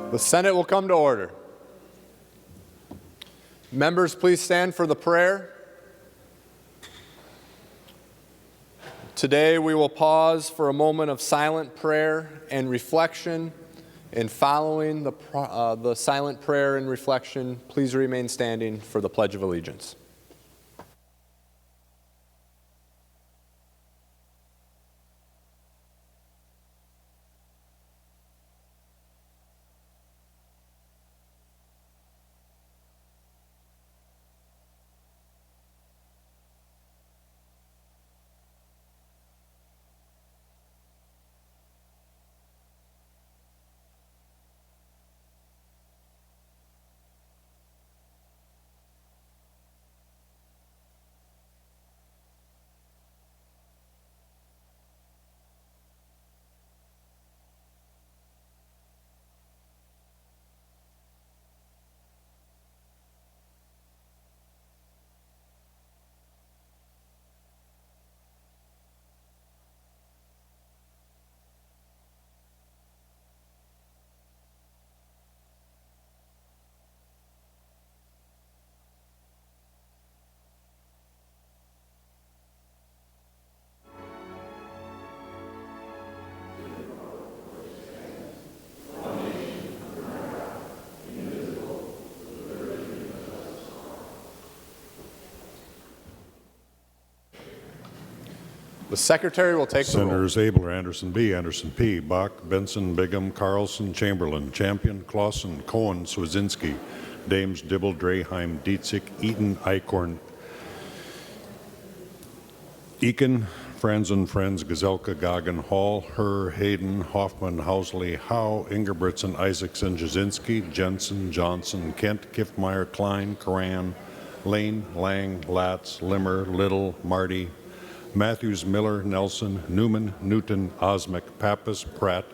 The Senate will come to order. Members, please stand for the prayer. Today we will pause for a moment of silent prayer and reflection. And following the silent prayer and reflection, please remain standing for the Pledge of Allegiance. The Secretary will take the roll. Senators Abler, Anderson B., Anderson P., Bach, Benson, Bigham, Carlson, Chamberlain, Champion, Clausen, Cohen, Swedzinski, Dames, Dibble, Draheim, Dietzick, Eaton, Eichhorn, Eakin, Franzen, Friends, Gazelka, Goggin, Hall, Herr, Hayden, Hoffman, Housley, Howe, Ingebrigtsen, Isaacson, Jasinski, Jensen, Johnson, Kent, Kiffmeyer, Klein, Karan, Lane, Lang, Latz, Limmer, Little, Marty, Matthews, Miller, Nelson, Newman, Newton, Osmic, Pappas, Pratt,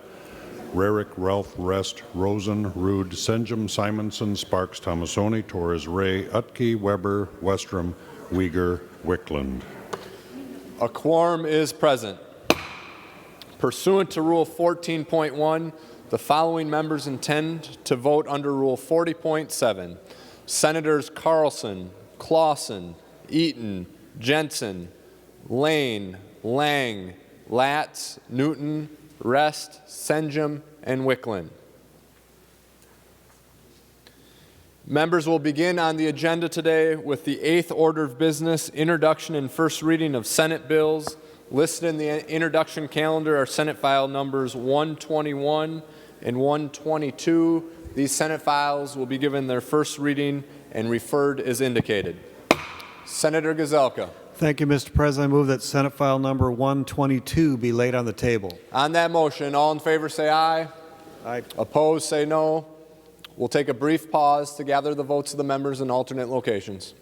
Rarick, Ralph, Rest, Rosen, Rude, Senjum, Simonson, Sparks, Tomasoni, Torres, Ray, Utke, Weber, Westrom, Uyghur, Wickland. A quorum is present. Pursuant to Rule 14.1, the following members intend to vote under Rule 40.7. Senators Carlson, Clausen, Eaton, Jensen, Lane, Lang, Latz, Newton, Rest, Senjum, and Wickland. Members will begin on the agenda today with the 8th order of business, introduction and first reading of Senate bills. Listed in the introduction calendar are Senate file numbers 121 and 122. These Senate files will be given their first reading and referred as indicated. Senator Gazelka. Thank you, Mr. President. I move that Senate file number 122 be laid on the table. On that motion, all in favor say aye. Aye. Opposed say no. We'll take a brief pause to gather the votes of the members in alternate locations.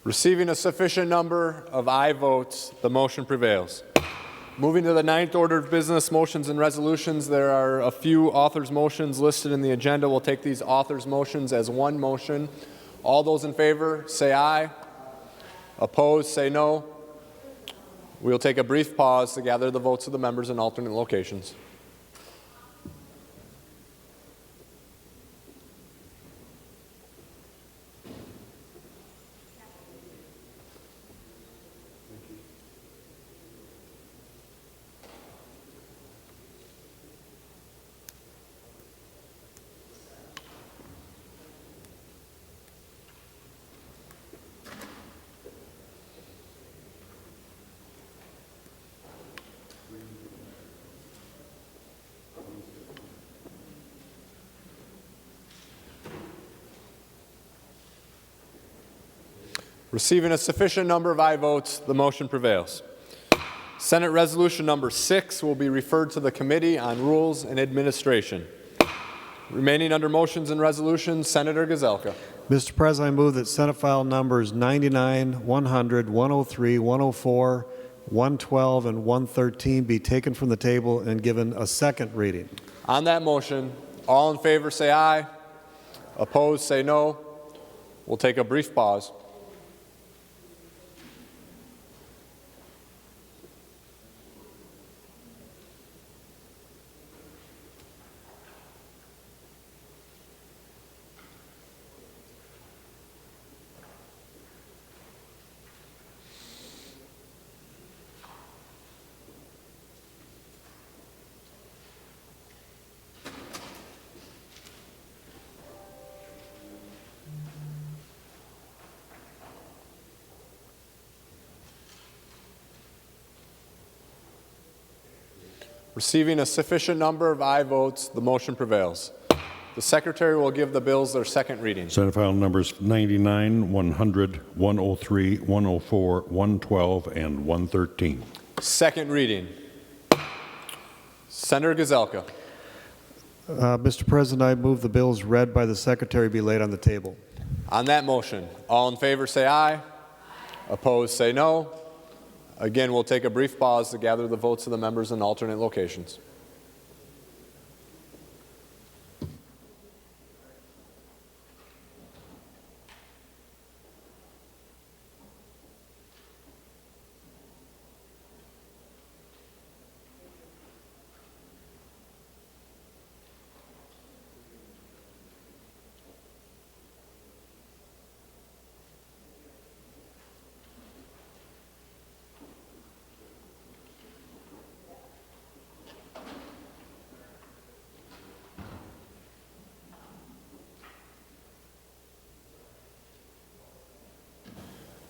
Receiving a sufficient number of aye votes, the motion prevails. Moving to the 9th order of business, motions and resolutions, there are a few authors' motions listed in the agenda. We'll take these authors' motions as one motion. All those in favor say aye. Opposed say no. We'll take a brief pause to gather the votes of the members in alternate locations. Receiving a sufficient number of aye votes, the motion prevails. Senate Resolution Number 6 will be referred to the Committee on Rules and Administration. Remaining under motions and resolutions, Senator Gazelka. Mr. President, I move that Senate file numbers 99, 100, 103, 104, 112, and 113 be taken from the table and given a second reading. On that motion, all in favor say aye. Opposed say no. We'll take a brief pause. Receiving a sufficient number of aye votes, the motion prevails. The Secretary will give the bills their second reading. Senate file numbers 99, 100, 103, 104, 112, and 113. Second reading. Senator Gazelka. Mr. President, I move the bills read by the Secretary be laid on the table. On that motion, all in favor say aye. Opposed say no. Again, we'll take a brief pause to gather the votes of the members in alternate locations.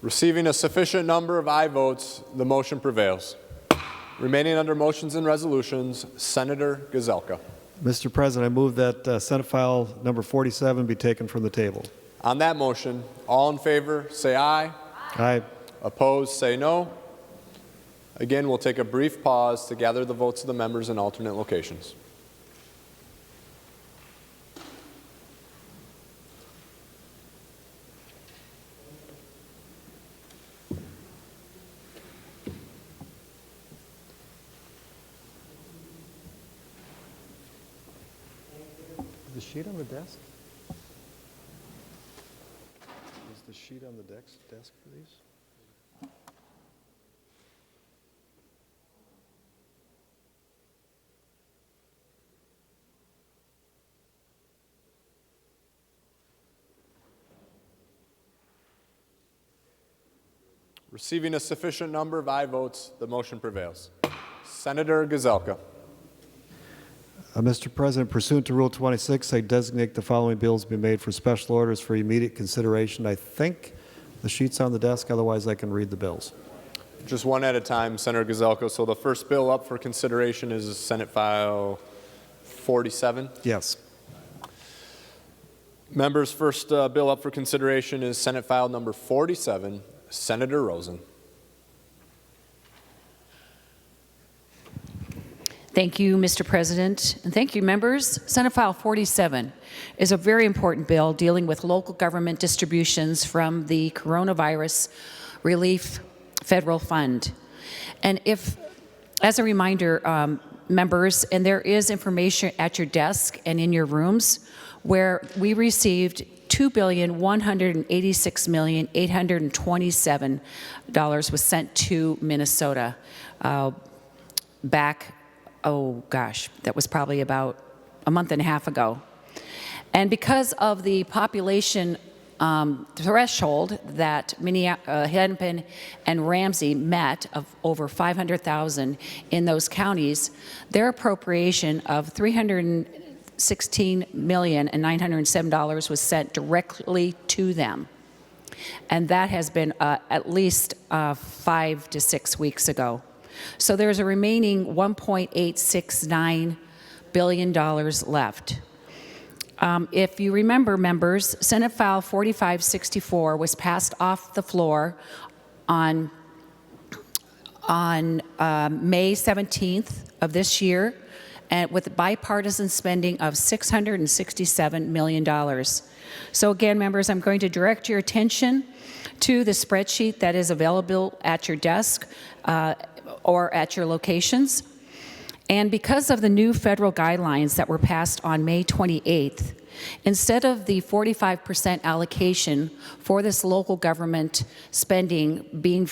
Receiving a sufficient number of aye votes, the motion prevails. Remaining under motions and resolutions, Senator Gazelka. Mr. President, I move that Senate file number 47 be taken from the table. On that motion, all in favor say aye. Aye. Opposed say no. Again, we'll take a brief pause to gather the votes of the members in alternate locations. Is the sheet on the desk? Is the sheet on the desk for these? Receiving a sufficient number of aye votes, the motion prevails. Senator Gazelka. Mr. President, pursuant to Rule 26, I designate the following bills be made for special orders for immediate consideration. I think the sheet's on the desk, otherwise I can read the bills. Just one at a time, Senator Gazelka. So the first bill up for consideration is Senate File 47. Yes. Members, first bill up for consideration is Senate File number 47, Senator Rosen. Thank you, Mr. President, and thank you, members. Senate File 47 is a very important bill dealing with local government distributions from the Coronavirus Relief Federal Fund. And if, as a reminder, members, and there is information at your desk and in your rooms where we received $2,186,827 was sent to Minnesota back, oh gosh, that was probably about a month and a half ago. And because of the population threshold that Hennepin and Ramsey met of over 500,000 in those counties, their appropriation of $316,907 was sent directly to them. And that has been at least 5 to 6 weeks ago. So there's a remaining $1.869 billion left. If you remember, members, Senate File 4564 was passed off the floor on May 17th of this year, and with bipartisan spending of $667 million. So again, members, I'm going to direct your attention to the spreadsheet that is available at your desk or at your locations. And because of the new federal guidelines that were passed on May 28th, instead of the 45% allocation for this local government spending being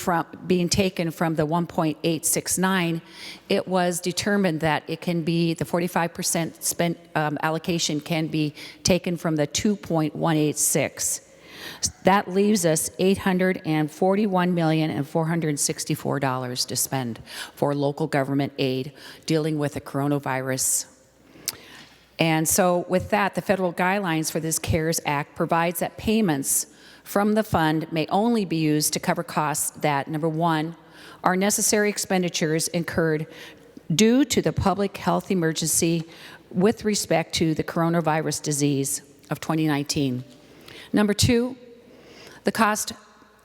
taken from the 1.869, it was determined that it can be the 45% allocation can be taken from the 2.186. That leaves us $841,464 to spend for local government aid dealing with the coronavirus. And so with that, the federal guidelines for this CARES Act provides that payments from the fund may only be used to cover costs that, number one, are necessary expenditures incurred due to the public health emergency with respect to the coronavirus disease of 2019. Number two, the costs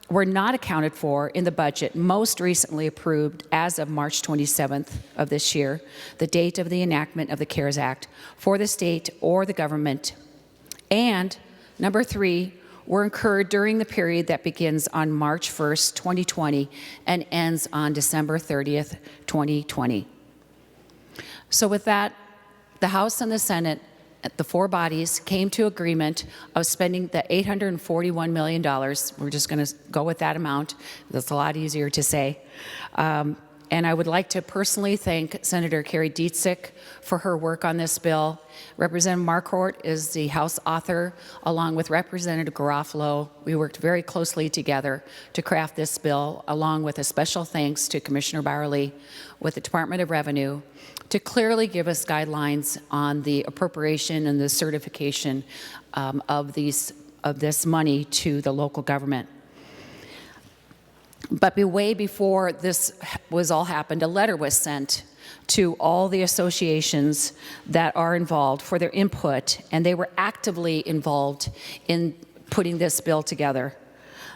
were not accounted for in the budget most recently approved as of March 27th of this year, the date of the enactment of the CARES Act, for the state or the government. And number three, were incurred during the period that begins on March 1st, 2020 and ends on December 30th, 2020. So with that, the House and the Senate, the four bodies, came to agreement of spending the $841 million. We're just going to go with that amount. That's a lot easier to say. And I would like to personally thank Senator Carrie Dietzick for her work on this bill. Representative Marquardt is the House author, along with Representative Garofalo. We worked very closely together to craft this bill, along with a special thanks to Commissioner Byerly with the Department of Revenue, to clearly give us guidelines on the appropriation and the certification of this money to the local government. But way before this was all happened, a letter was sent to all the associations that are involved for their input, and they were actively involved in putting this bill together.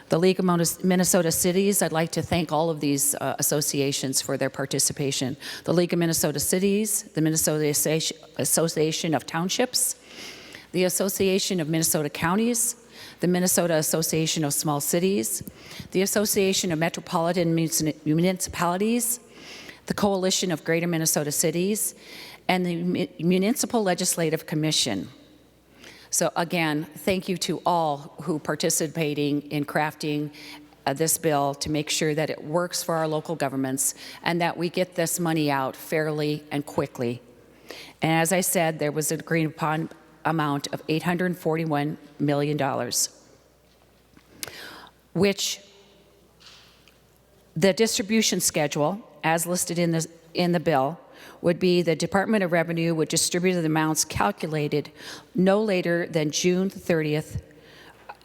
The League of Minnesota Cities, I'd like to thank all of these associations for their participation. The League of Minnesota Cities, the Minnesota Association of Townships, the Association of Minnesota Counties, the Minnesota Association of Small Cities, the Association of Metropolitan Municipalities, the Coalition of Greater Minnesota Cities, and the Municipal Legislative Commission. So again, thank you to all who participating in crafting this bill to make sure that it works for our local governments and that we get this money out fairly and quickly. And as I said, there was an agreed upon amount of $841 million, which the distribution schedule, as listed in the bill, would be the Department of Revenue would distribute the amounts calculated no later than June 30th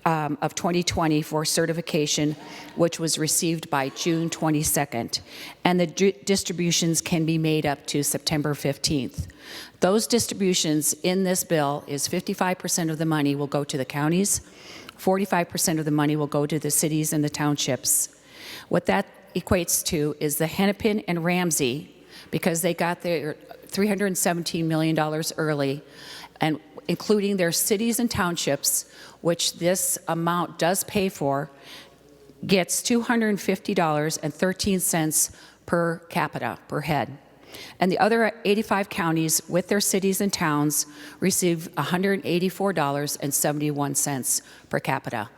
of 2020 for certification, which was received by June 22nd. And the distributions can be made up to September 15th. Those distributions in this bill is 55% of the money will go to the counties, 45% of the money will go to the cities and the townships. What that equates to is the Hennepin and Ramsey, because they got their $317 million early, and including their cities and townships, which this amount does pay for, gets $250.13 per capita, per head. And the other 85 counties with their cities and towns receive $184.71 per capita.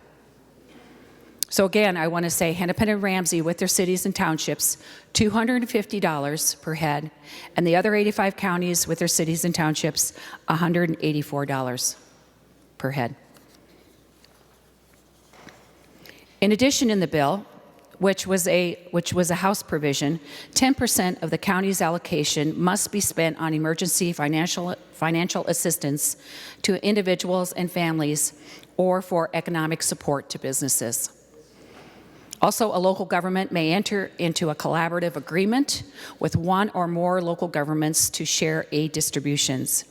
So again, I want to say Hennepin and Ramsey with their cities and townships, $250 per head, and the other 85 counties with their cities and townships, $184 per head. In addition, in the bill, which was a House provision, 10% of the county's allocation must be spent on emergency financial assistance to individuals and families or for economic support to businesses. Also, a local government may enter into a collaborative agreement with one or more local governments to share aid distributions.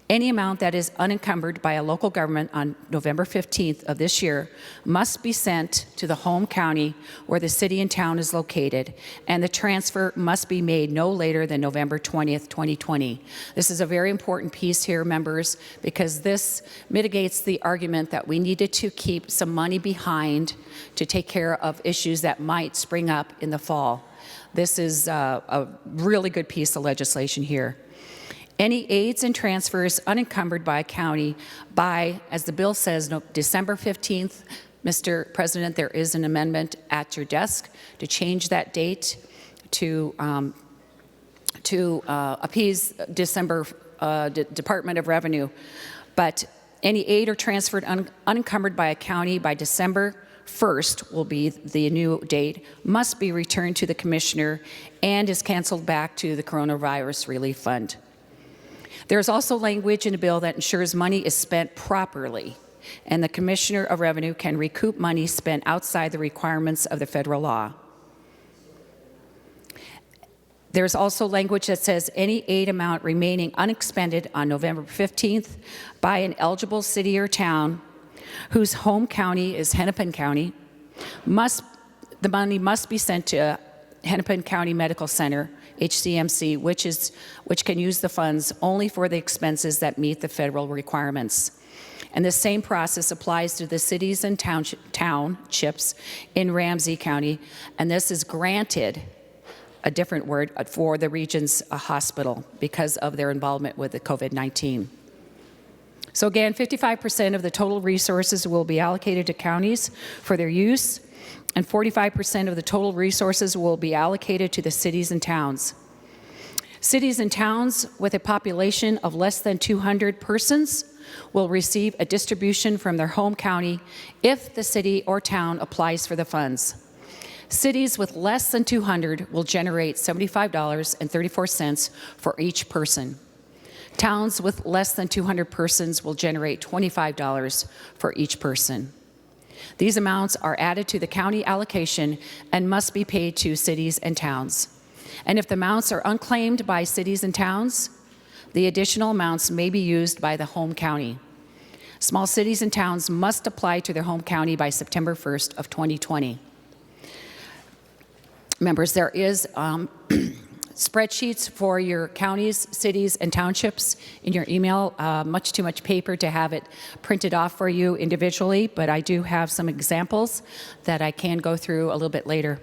Any amount that is unencumbered by a local government on November 15th of this year must be sent to the home county where the city and town is located, and the transfer must be made no later than November 20th, 2020. This is a very important piece here, members, because this mitigates the argument that we needed to keep some money behind to take care of issues that might spring up in the fall. This is a really good piece of legislation here. Any aids and transfers unencumbered by a county by, as the bill says, December 15th, Mr. President, there is an amendment at your desk to change that date to appease December Department of Revenue. But any aid or transferred unencumbered by a county by December 1st will be the new date, must be returned to the Commissioner and is canceled back to the Coronavirus Relief Fund. There is also language in the bill that ensures money is spent properly, and the Commissioner of Revenue can recoup money spent outside the requirements of the federal law. There's also language that says any aid amount remaining unexpended on November 15th by an eligible city or town whose home county is Hennepin County, the money must be sent to Hennepin County Medical Center, HCMC, which can use the funds only for the expenses that meet the federal requirements. And the same process applies to the cities and townships in Ramsey County, and this is granted, a different word, for the region's hospital because of their involvement with the COVID-19. So again, 55% of the total resources will be allocated to counties for their use, and 45% of the total resources will be allocated to the cities and towns. Cities and towns with a population of less than 200 persons will receive a distribution from their home county if the city or town applies for the funds. Cities with less than 200 will generate $75.34 for each person. Towns with less than 200 persons will generate $25 for each person. These amounts are added to the county allocation and must be paid to cities and towns. And if the amounts are unclaimed by cities and towns, the additional amounts may be used by the home county. Small cities and towns must apply to their home county by September 1st of 2020. Members, there is spreadsheets for your counties, cities, and townships in your email. Much too much paper to have it printed off for you individually, but I do have some examples that I can go through a little bit later.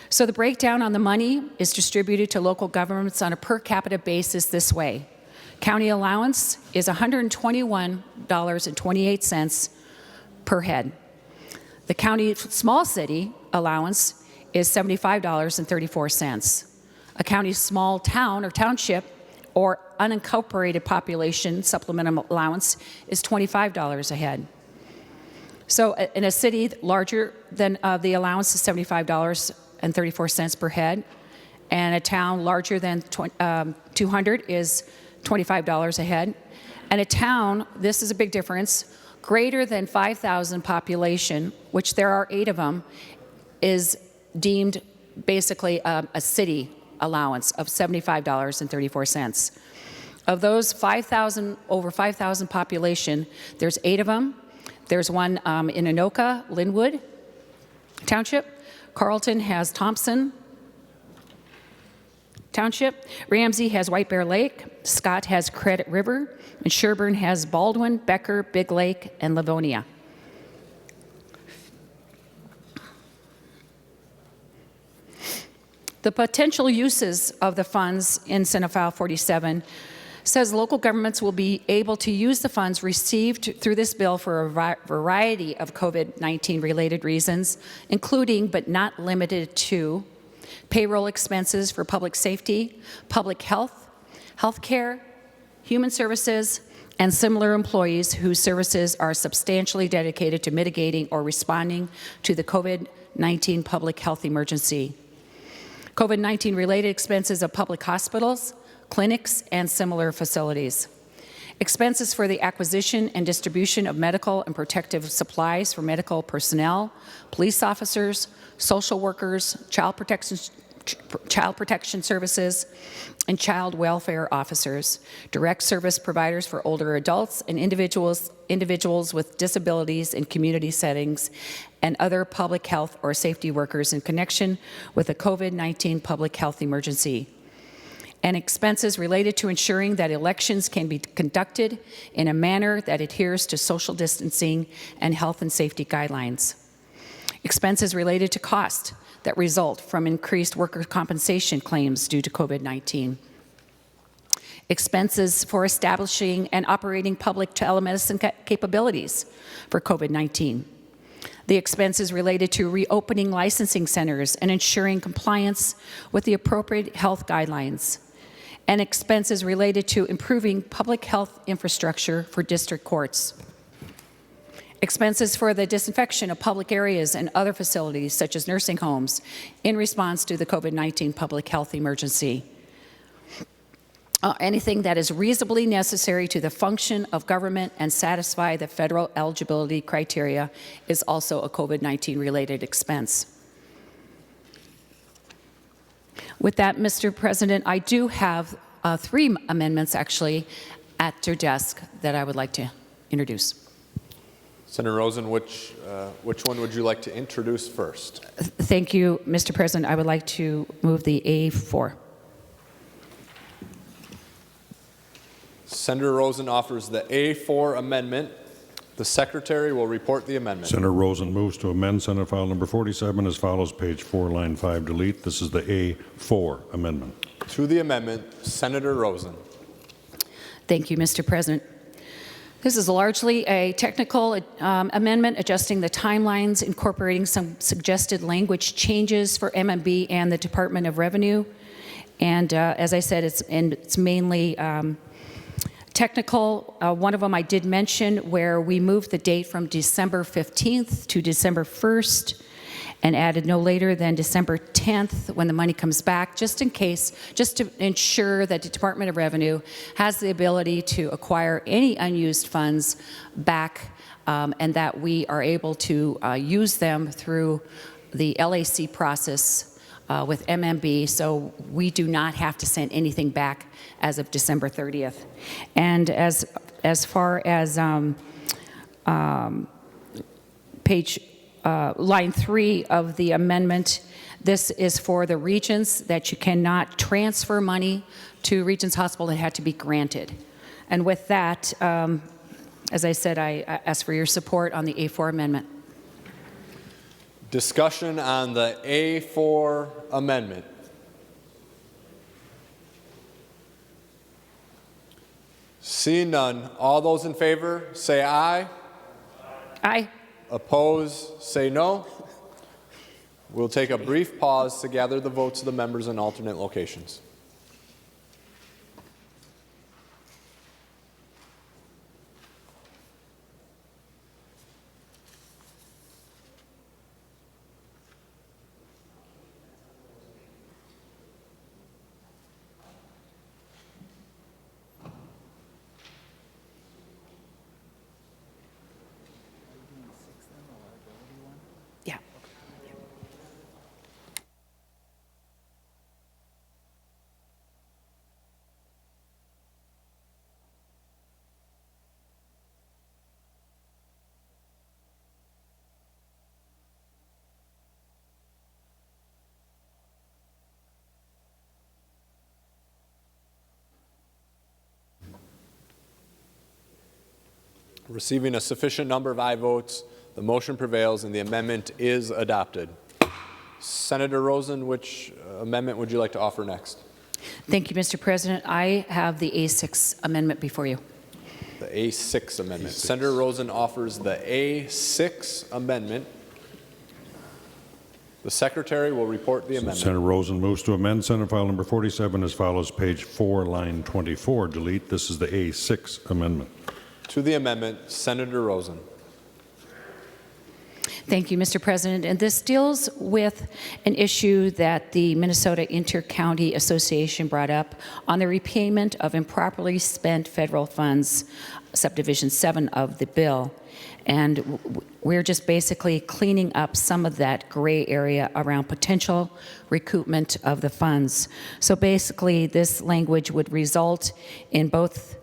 So the breakdown on the money is distributed to local governments on a per capita basis this way. County allowance is $121.28 per head. The county small city allowance is $75.34. A county small town or township or unincorporated population supplemental allowance is $25 a head. So in a city larger than the allowance is $75.34 per head, and a town larger than 200 is $25 a head. And a town, this is a big difference, greater than 5,000 population, which there are 8 of them, is deemed basically a city allowance of $75.34. Of those 5,000, over 5,000 population, there's 8 of them. There's one in Anoka, Linwood Township. Carlton has Thompson Township. Ramsey has White Bear Lake. Scott has Credit River. And Sherburne has Baldwin, Becker, Big Lake, and Livonia. The potential uses of the funds in Senate File 47 says local governments will be able to use the funds received through this bill for a variety of COVID-19 related reasons, including but not limited to payroll expenses for public safety, public health, healthcare, human services, and similar employees whose services are substantially dedicated to mitigating or responding to the COVID-19 public health emergency. COVID-19 related expenses of public hospitals, clinics, and similar facilities. Expenses for the acquisition and distribution of medical and protective supplies for medical personnel, police officers, social workers, child Child Protection Services, and child welfare officers, direct service providers for older adults and individuals with disabilities in community settings, and other public health or safety workers in connection with the COVID-19 public health emergency, and expenses related to ensuring that elections can be conducted in a manner that adheres to social distancing and health and safety guidelines. Expenses related to cost that result from increased workers' compensation claims due to COVID-19. Expenses for establishing and operating public telemedicine capabilities for COVID-19. The expenses related to reopening licensing centers and ensuring compliance with the appropriate health guidelines. And expenses related to improving public health infrastructure for district courts. Expenses for the disinfection of public areas and other facilities, such as nursing homes, in response to the COVID-19 public health emergency. Anything that is reasonably necessary to the function of government and satisfy the federal eligibility criteria is also a COVID-19 related expense. With that, Mr. President, I do have 3 amendments actually at your desk that I would like to introduce. Senator Rosen, which one would you like to introduce first? Thank you, Mr. President. I would like to move the A4. Senator Rosen offers the A4 amendment. The Secretary will report the amendment. Senator Rosen moves to amend Senate File Number 47 as follows, page 4, line 5, delete. This is the A4 amendment. To the amendment, Senator Rosen. Thank you, Mr. President. This is largely a technical amendment adjusting the timelines, incorporating some suggested language changes for MMB and the Department of Revenue. And as I said, it's mainly technical. One of them I did mention where we moved the date from December 15th to December 1st and added no later than December 10th when the money comes back, just in case, just to ensure that the Department of Revenue has the ability to acquire any unused funds back and that we are able to use them through the LAC process with MMB, so we do not have to send anything back as of December 30th. And as far as line 3 of the amendment, this is for the regions that you cannot transfer money to Regions Hospital. It had to be granted. And with that, as I said, I ask for your support on the A4 amendment. Discussion on the A4 amendment. Seeing none, all those in favor say aye. Aye. Oppose, say no. We'll take a brief pause to gather the votes of the members in alternate locations. Yeah. Receiving a sufficient number of aye votes, the motion prevails and the amendment is adopted. Senator Rosen, which amendment would you like to offer next? Thank you, Mr. President. I have the A6 amendment before you. The A6 amendment. Senator Rosen offers the A6 amendment. The Secretary will report the amendment. Senator Rosen moves to amend Senate File Number 47 as follows, page 4, line 24, delete. This is the A6 amendment. To the amendment, Senator Rosen. Thank you, Mr. President. And this deals with an issue that the Minnesota Inter-County Association brought up on the repayment of improperly spent federal funds, subdivision 7 of the bill. And we're just basically cleaning up some of that gray area around potential recoupment of the funds. So basically, this language would result in both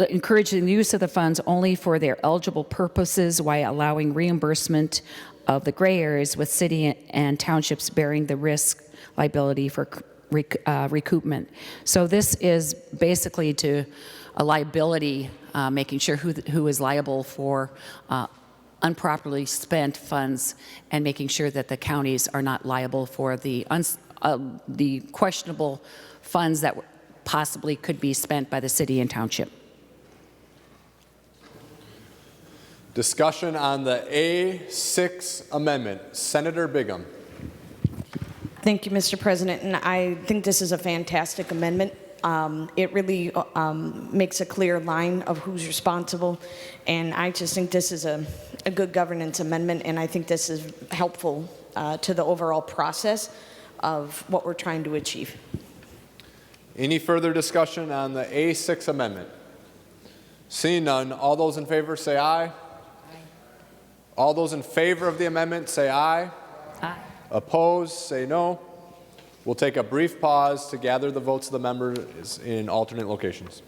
encouraging the use of the funds only for their eligible purposes while allowing reimbursement of the gray areas, with city and townships bearing the risk liability for recoupment. So this is basically to a liability, making sure who is liable for improperly spent funds, and making sure that the counties are not liable for the questionable funds that possibly could be spent by the city and township. Discussion on the A6 amendment. Senator Bigham. Thank you, Mr. President, and I think this is a fantastic amendment. It really makes a clear line of who's responsible, and I just think this is a good governance amendment, and I think this is helpful to the overall process of what we're trying to achieve. Any further discussion on the A6 amendment? Seeing none, all those in favor say aye. Aye. All those in favor of the amendment say aye. Aye. Opposed, say no. We'll take a brief pause to gather the votes of the members in alternate locations.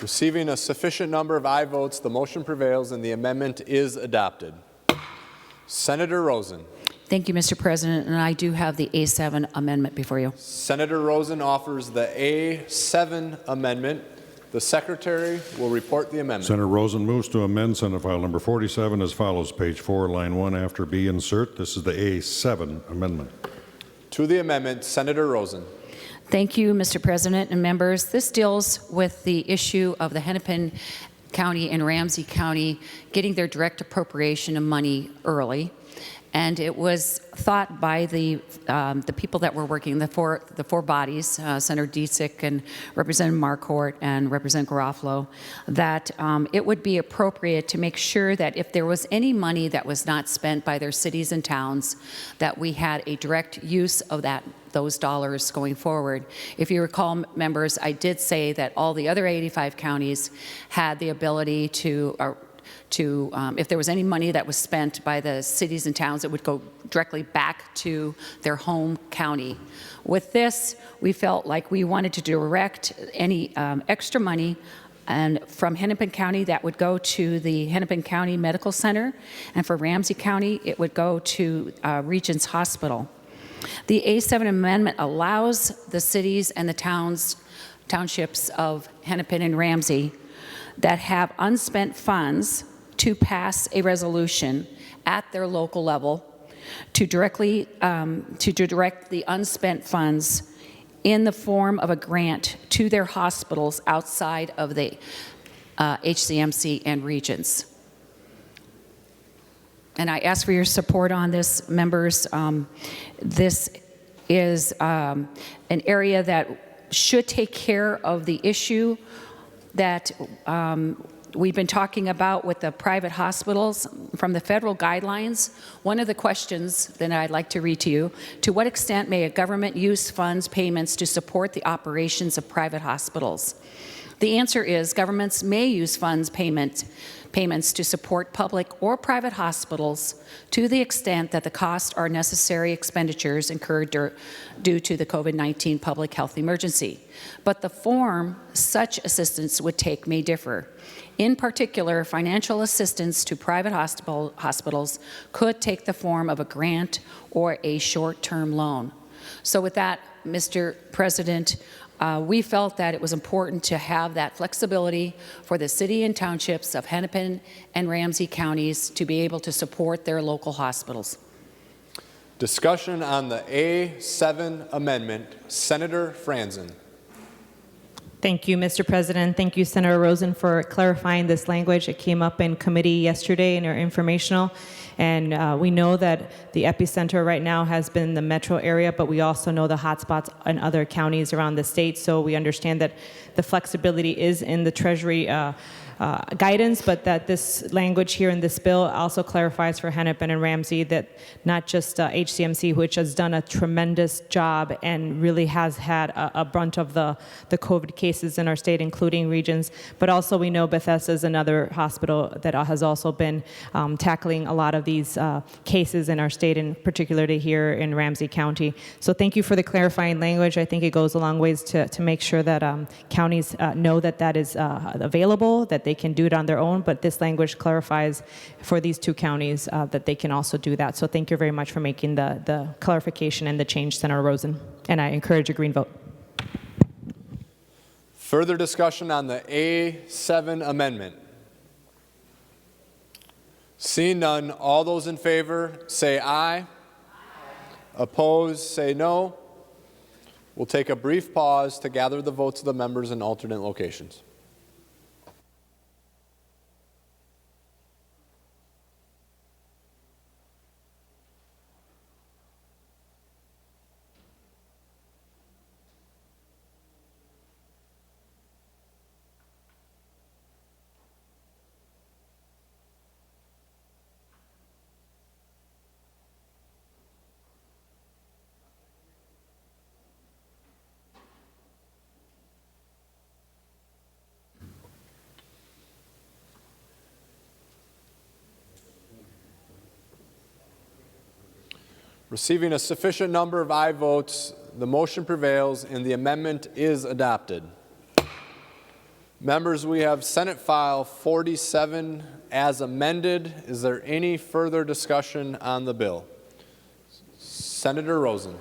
Receiving a sufficient number of aye votes, the motion prevails and the amendment is adopted. Senator Rosen. Thank you, Mr. President, and I do have the A7 amendment before you. Senator Rosen offers the A7 amendment. The Secretary will report the amendment. Senator Rosen moves to amend Senate File Number 47 as follows. Page 4, line 1 after B, insert. This is the A7 amendment. To the amendment, Senator Rosen. Thank you, Mr. President and members. This deals with the issue of the Hennepin County and Ramsey County getting their direct appropriation of money early. And it was thought by the people that were working, the four bodies, Senator Disick and Representative Marquardt and Representative Garofalo, that it would be appropriate to make sure that if there was any money that was not spent by their cities and towns, that we had a direct use of those dollars going forward. If you recall, members, I did say that all the other 85 counties had the ability to if there was any money that was spent by the cities and towns, it would go directly back to their home county. With this, we felt like we wanted to direct any extra money and from Hennepin County, that would go to the Hennepin County Medical Center, and for Ramsey County, it would go to Regents Hospital. The A7 amendment allows the cities and the townships of Hennepin and Ramsey that have unspent funds to pass a resolution at their local level to direct the unspent funds in the form of a grant to their hospitals outside of the HCMC and Regents. And I ask for your support on this, members. This is an area that should take care of the issue that we've been talking about with the private hospitals from the federal guidelines. One of the questions that I'd like to read to you: to what extent may a government use funds payments to support the operations of private hospitals? The answer is governments may use funds payments to support public or private hospitals to the extent that the costs are necessary expenditures incurred due to the COVID-19 public health emergency. But the form such assistance would take may differ. In particular, financial assistance to private hospitals could take the form of a grant or a short-term loan. So with that, Mr. President, We felt that it was important to have that flexibility for the city and townships of Hennepin and Ramsey counties to be able to support their local hospitals. Discussion on the A7 amendment. Senator Franzen. Thank you, Mr. President. Thank you, Senator Rosen, for clarifying this language. It came up in committee yesterday in our informational, and we know that the epicenter right now has been the metro area, but we also know the hotspots in other counties around the state, so we understand that the flexibility is in the Treasury guidance, but that this language here in this bill also clarifies for Hennepin and Ramsey that not just HCMC, which has done a tremendous job and really has had a brunt of the COVID cases in our state, including regions, but also we know Bethesda is another hospital that has also been tackling a lot of these cases in our state, and particularly here in Ramsey County. So thank you for the clarifying language. I think it goes a long ways to make sure that counties know that that is available, that they can do it on their own, but this language clarifies for these two counties that they can also do that. So thank you very much for making the clarification and the change, Senator Rosen, and I encourage a green vote. Further discussion on the A7 amendment. Seeing none, all those in favor say aye. Aye. Opposed, say no. We'll take a brief pause to gather the votes of the members in alternate locations. Receiving a sufficient number of aye votes, the motion prevails and the amendment is adopted. Members, we have Senate File 47 as amended. Is there any further discussion on the bill? Senator Rosen.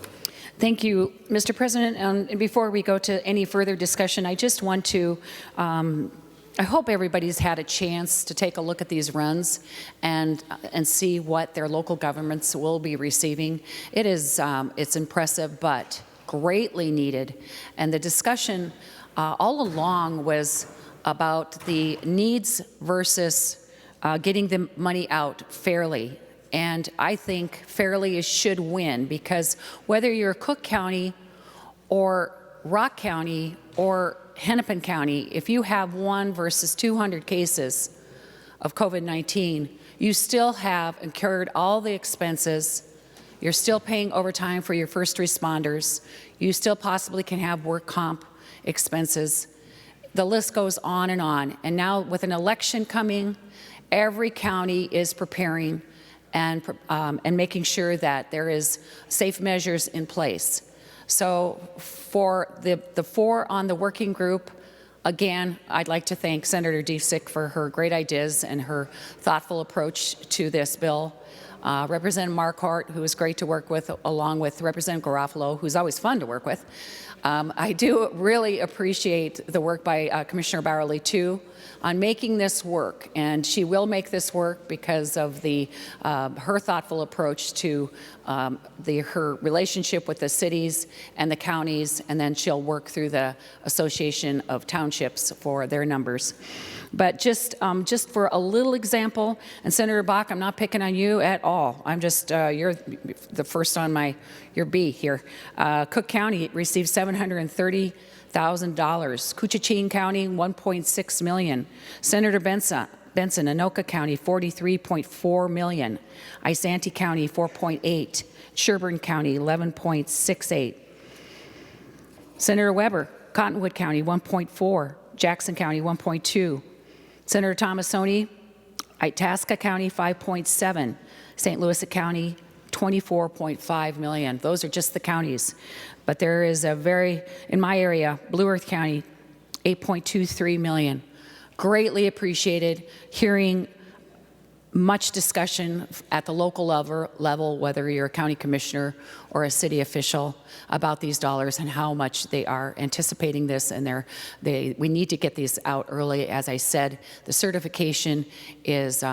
Thank you, Mr. President. And before we go to any further discussion, I just want to I hope everybody's had a chance to take a look at these runs and see what their local governments will be receiving. It is it's impressive, but greatly needed. And the discussion all along was about the needs versus getting the money out fairly. And I think fairly should win, because whether you're Cook County or Rock County or Hennepin County, if you have 1 versus 200 cases of COVID-19, you still have incurred all the expenses. You're still paying overtime for your first responders. You still possibly can have work comp expenses. The list goes on. And now with an election coming, every county is preparing and making sure that there is safe measures in place. So for the 4 on the working group, again, I'd like to thank Senator Disick for her great ideas and her thoughtful approach to this bill. Representative Marquardt, who is great to work with, along with Representative Garofalo, who's always fun to work with. I do really appreciate the work by Commissioner Bowerly, too, on making this work, and she will make this work because of her thoughtful approach to her relationship with the cities and the counties, and then she'll work through the Association of Townships for their numbers. But just for a little example, and Senator Bach, I'm not picking on you at all. I'm just, you're the first on your B here. Cook County received $730,000. Coochin County, $1.6 million. Senator Benson, Anoka County, $43.4 million. Isanti County, $4.8. Sherburne County, $11.68. Senator Weber, Cottonwood County, $1.4. Jackson County, $1.2. Senator Tomassoni, Itasca County, $5.7. St. Louis County, $24.5 million. Those are just the counties. But there is in my area, Blue Earth County, $8.23 million. Greatly appreciated hearing much discussion at the local level, whether you're a county commissioner or a city official, about these dollars and how much they are anticipating this, and we need to get these out early. As I said, the certification is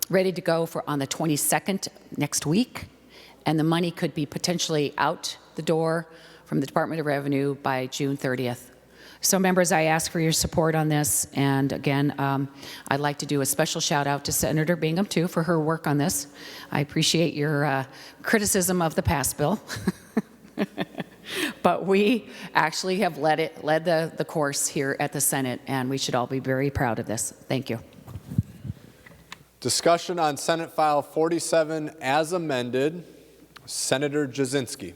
ready to go for on the 22nd next week, and the money could be potentially out the door from the Department of Revenue by June 30th. So members, I ask for your support on this, and again, I'd like to do a special shout out to Senator Bingham too for her work on this. I appreciate your criticism of the past bill, but we actually have led the course here at the Senate, and we should all be very proud of this. Thank you. Discussion on Senate File 47 as amended. Senator Jasinski.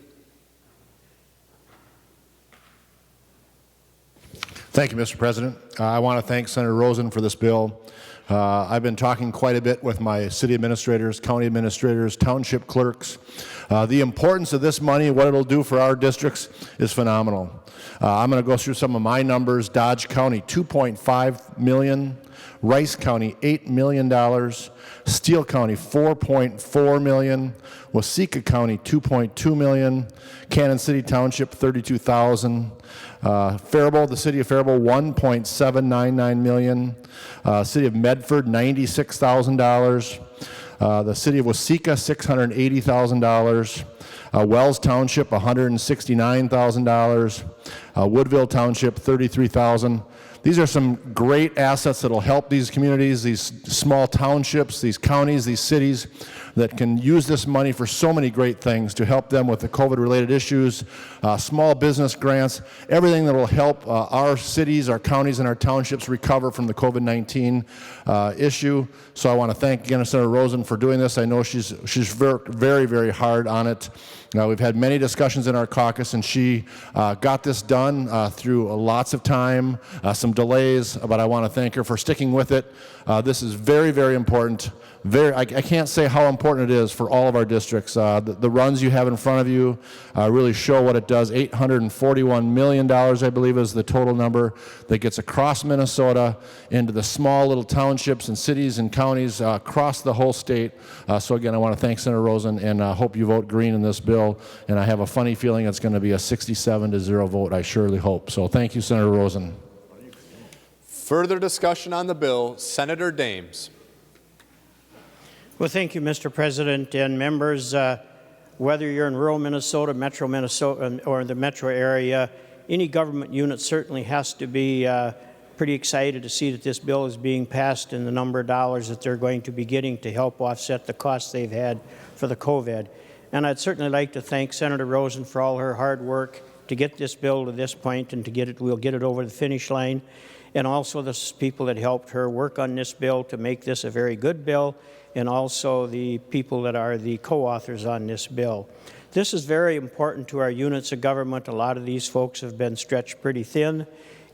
Thank you, Mr. President. I want to thank Senator Rosen for this bill. I've been talking quite a bit with my city administrators, county administrators, township clerks. The importance of this money, what it'll do for our districts, is phenomenal. I'm going to go through some of my numbers. Dodge County, $2.5 million. Rice County, $8 million. Steele County, $4.4 million. Waseca County, $2.2 million. Cannon City Township, $32,000. Faribault, the city of Faribault, $1.799 million. City of Medford, $96,000. The city of Waseca, $680,000. Wells Township, $169,000. Woodville Township, $33,000. These are some great assets that will help these communities, these small townships, these counties, these cities that can use this money for so many great things to help them with the COVID-related issues, small business grants, everything that will help our cities, our counties, and our townships recover from the COVID-19 issue. So I want to thank again Senator Rosen for doing this. I know she's very, very hard on it. We've had many discussions in our caucus, and she got this done through lots of time, some delays, but I want to thank her for sticking with it. This is very, very important. I can't say how important it is for all of our districts. The runs you have in front of you really show what it does. $841 million, I believe, is the total number that gets across Minnesota into the small little townships and cities and counties across the whole state. So again, I want to thank Senator Rosen, and hope you vote green in this bill. And I have a funny feeling it's going to be a 67-0 vote, I surely hope. So thank you, Senator Rosen. Further discussion on the bill. Senator Dames. Well, thank you, Mr. President and members. Whether you're in rural Minnesota, metro Minnesota, or the metro area, any government unit certainly has to be pretty excited to see that this bill is being passed and the number of dollars that they're going to be getting to help offset the costs they've had for the COVID. And I'd certainly like to thank Senator Rosen for all her hard work to get this bill to this point and we'll get it over the finish line. And also the people that helped her work on this bill to make this a very good bill, and also the people that are the co-authors on this bill. This is very important to our units of government. A lot of these folks have been stretched pretty thin,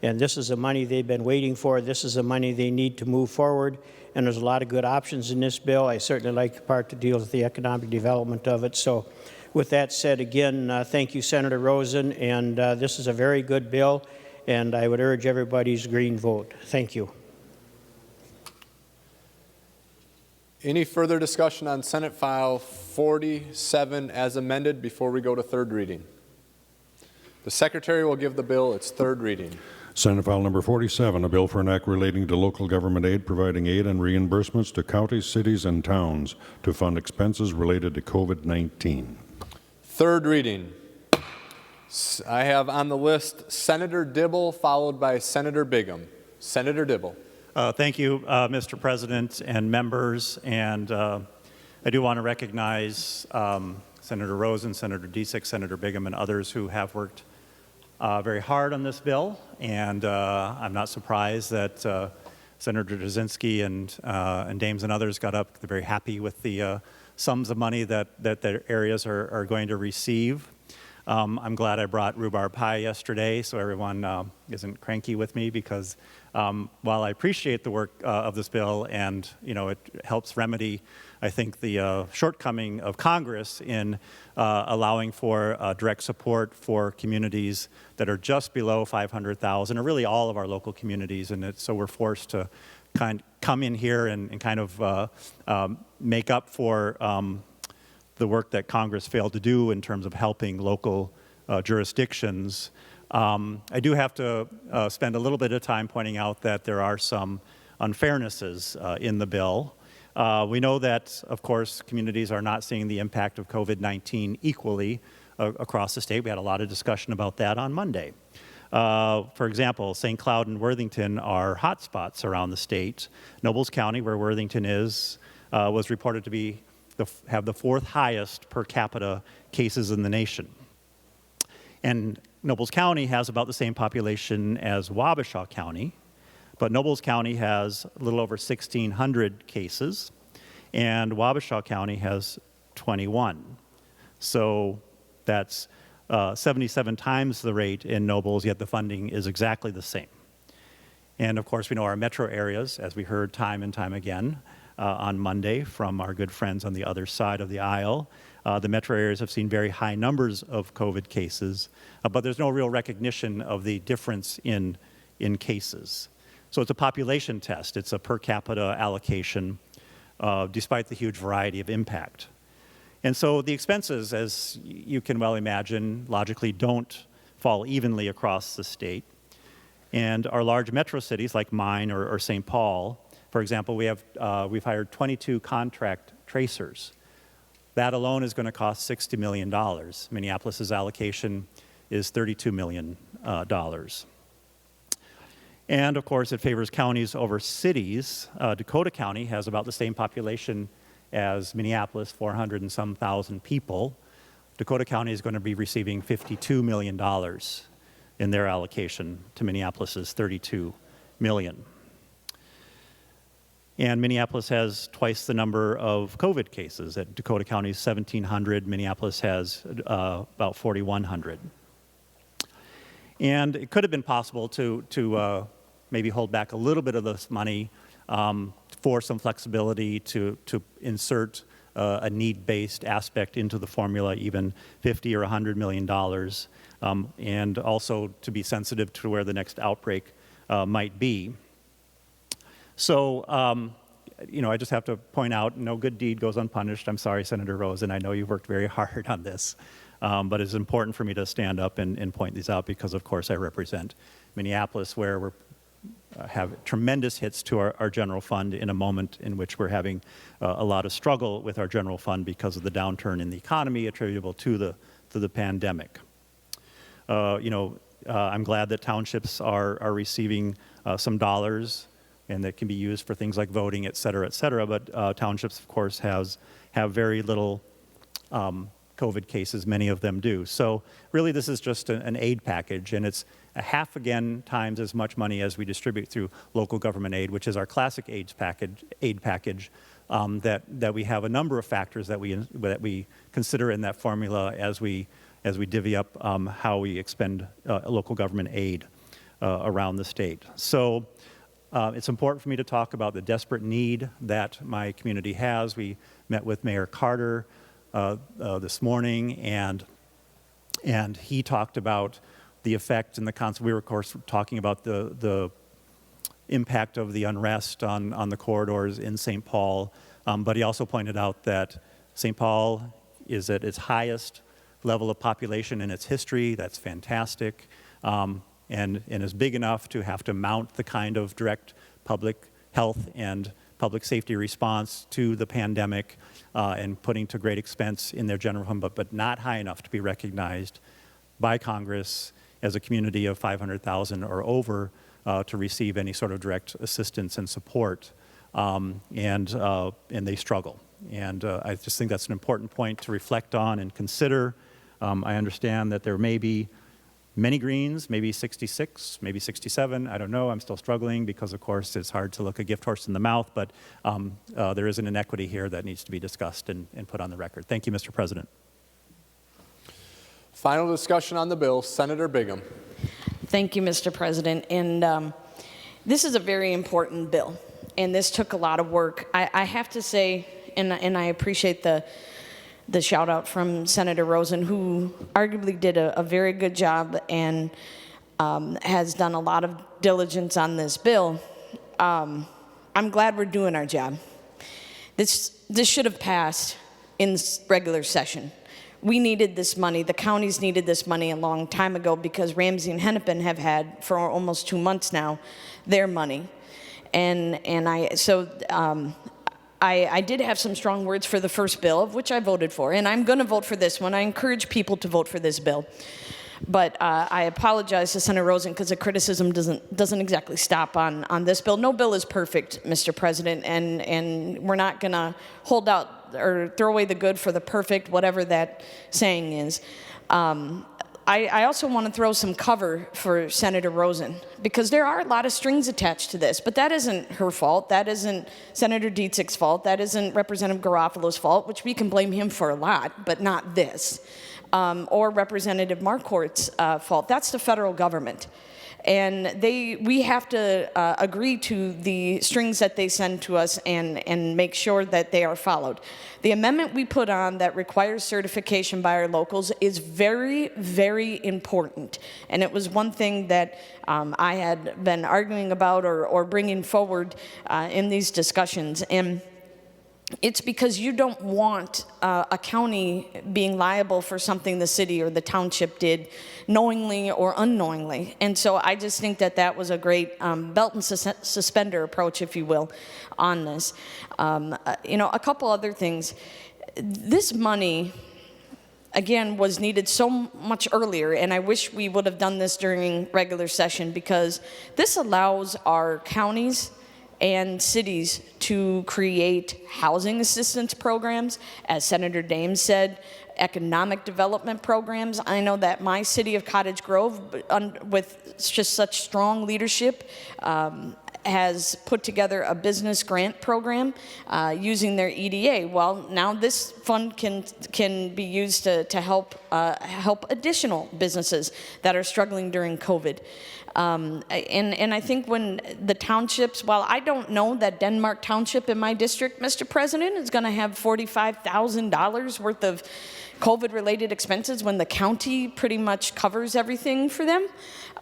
and this is the money they've been waiting for. This is the money they need to move forward, and there's a lot of good options in this bill. I certainly like the part that deals with the economic development of it. So with that said, again, thank you, Senator Rosen, and this is a very good bill, and I would urge everybody's green vote. Thank you. Any further discussion on Senate File 47 as amended before we go to third reading? The Secretary will give the bill its third reading. Senate File Number 47, a bill for an act relating to local government aid, providing aid and reimbursements to counties, cities, and towns to fund expenses related to COVID-19. Third reading. I have on the list Senator Dibble, followed by Senator Bingham. Senator Dibble. Thank you, Mr. President and members. And I do want to recognize Senator Rosen, Senator Disick, Senator Bingham, and others who have worked very hard on this bill. And I'm not surprised that Senator Jasinski and Dames and others got up. They're very happy with the sums of money that their areas are going to receive. I'm glad I brought rhubarb pie yesterday so everyone isn't cranky with me, because while I appreciate the work of this bill, and it helps remedy, I think, the shortcoming of Congress in allowing for direct support for communities that are just below 500,000, or really all of our local communities, and so we're forced to come in here and kind of make up for the work that Congress failed to do in terms of helping local jurisdictions. I do have to spend a little bit of time pointing out that there are some unfairnesses in the bill. We know that, of course, communities are not seeing the impact of COVID-19 equally across the state. We had a lot of discussion about that on Monday. For example, St. Cloud and Worthington are hotspots around the state. Nobles County, where Worthington is, was reported to have the 4th highest per capita cases in the nation. And Nobles County has about the same population as Wabasha County, but Nobles County has a little over 1,600 cases, and Wabasha County has 21. So that's 77 times the rate in Nobles, yet the funding is exactly the same. And of course, we know our metro areas, as we heard time and time again on Monday from our good friends on the other side of the aisle. The metro areas have seen very high numbers of COVID cases, but there's no real recognition of the difference in cases. So it's a population test. It's a per capita allocation, despite the huge variety of impact. And so the expenses, as you can well imagine, logically don't fall evenly across the state. And our large metro cities like mine or St. Paul, for example, we've hired 22 contract tracers. That alone is going to cost $60 million. Minneapolis's allocation is $32 million. And of course, it favors counties over cities. Dakota County has about the same population as Minneapolis, 400 and some thousand people. Dakota County is going to be receiving $52 million in their allocation to Minneapolis's $32 million. And Minneapolis has twice the number of COVID cases. At Dakota County is 1,700, Minneapolis has about 4,100. And it could have been possible to maybe hold back a little bit of this money for some flexibility to insert a need-based aspect into the formula, even $50 or $100 million, and also to be sensitive to where the next outbreak might be. So, I just have to point out, no good deed goes unpunished. I'm sorry, Senator Rosen, I know you've worked very hard on this, but it's important for me to stand up and point these out because, of course, I represent Minneapolis, where we have tremendous hits to our general fund in a moment in which we're having a lot of struggle with our general fund because of the downturn in the economy attributable to the pandemic. I'm glad that townships are receiving some dollars and that can be used for things like voting, et cetera, but townships, of course, have very little COVID cases, many of them do. So really this is just an aid package, and it's a half again times as much money as we distribute through local government aid, which is our classic aid package, that we have a number of factors that we consider in that formula as we divvy up how we expend local government aid around the state. So it's important for me to talk about the desperate need that my community has. We met with Mayor Carter this morning, and he talked about the effect and the concept. We were, of course, talking about the impact of the unrest on the corridors in St. Paul, but he also pointed out that St. Paul is at its highest level of population in its history. That's fantastic. And is big enough to have to mount the kind of direct public health and public safety response to the pandemic and putting to great expense in their general fund, but not high enough to be recognized by Congress as a community of 500,000 or over to receive any sort of direct assistance and support, and they struggle. And I just think that's an important point to reflect on and consider. I understand that there may be many Greens, maybe 66, maybe 67, I don't know. I'm still struggling because, of course, it's hard to look a gift horse in the mouth, but there is an inequity here that needs to be discussed and put on the record. Thank you, Mr. President. Final discussion on the bill, Senator Bingham. Thank you, Mr. President. And this is a very important bill, and this took a lot of work. I have to say, and I appreciate the shout out from Senator Rosen, who arguably did a very good job and has done a lot of diligence on this bill. I'm glad we're doing our job. This should have passed in regular session. We needed this money. The counties needed this money a long time ago because Ramsey and Hennepin have had for almost 2 months now their money. I did have some strong words for the first bill, of which I voted for, and I'm going to vote for this one. I encourage people to vote for this bill. But I apologize to Senator Rosen because the criticism doesn't exactly stop on this bill. No bill is perfect, Mr. President, and we're not going to hold out or throw away the good for the perfect, whatever that saying is. I also want to throw some cover for Senator Rosen because there are a lot of strings attached to this, but that isn't her fault. That isn't Senator Dietzig's fault. That isn't Representative Garofalo's fault, which we can blame him for a lot, but not this. Or Representative Marquardt's fault. That's the federal government. And we have to agree to the strings that they send to us and make sure that they are followed. The amendment we put on that requires certification by our locals is very, very important. And it was one thing that I had been arguing about or bringing forward in these discussions. And it's because you don't want a county being liable for something the city or the township did knowingly or unknowingly. And so I just think that that was a great belt and suspender approach, if you will, on this. A couple other things. This money, again, was needed so much earlier, and I wish we would have done this during regular session because this allows our counties and cities to create housing assistance programs, as Senator Dames said, economic development programs. I know that my city of Cottage Grove, with just such strong leadership, has put together a business grant program using their EDA. Well, now this fund can be used to help additional businesses that are struggling during COVID. And I think when the townships, while I don't know that Denmark Township in my district, Mr. President, is going to have $45,000 worth of COVID-related expenses when the county pretty much covers everything for them.